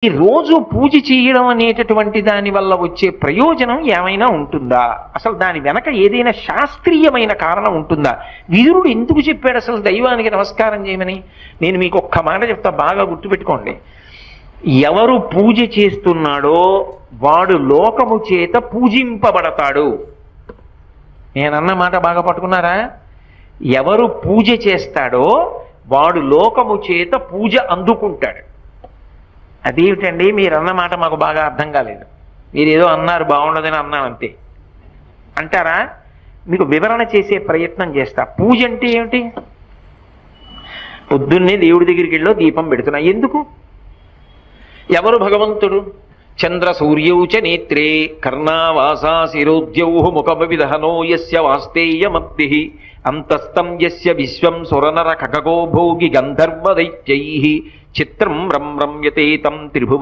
ఈ రోజు పూజ చేయడం అనేటటువంటి దాని వల్ల వచ్చే ప్రయోజనం ఏమైనా ఉంటుందా? అసలు దాని వెనక ఏదైనా శాస్త్రీయమైన కారణం ఉంటుందా? విదురుడు ఎందుకు చెప్పాడు అసలు దైవానికి నమస్కారం చేయమని? నేను మీకు ఒక్క మాట చెప్తా, బాగా గుర్తుపెట్టుకోండి. ఎవరు పూజ చేస్తున్నాడో వాడు లోకము చేత పూజింపబడతాడు. నేనన్న మాట బాగా పట్టుకున్నారా? ఎవరు పూజ చేస్తాడో వాడు లోకము చేత పూజ అందుకుంటాడు. అదేమిటండి మీరు అన్నమాట మాకు బాగా అర్థం కాలేదు, మీరు ఏదో అన్నారు బాగుండదని అన్నాను అంతే అంటారా? మీకు వివరణ చేసే ప్రయత్నం చేస్తా. పూజ అంటే ఏమిటి? పొద్దున్నే దేవుడి దగ్గరికి వెళ్ళో దీపం పెడుతున్నా, ఎందుకు? ఎవరు భగవంతుడు? చంద్ర సూర్యౌచ నేత్రే కర్ణావాసా శిరోద్యౌ ముఖవిదహనో యస్య వాస్తేయమబ్ధి అంతస్తం యస్య విశ్వం సురనర ఖగో భోగి గంధర్వ దైత్యైః చిత్రం రమ్యతే తం త్రిభువ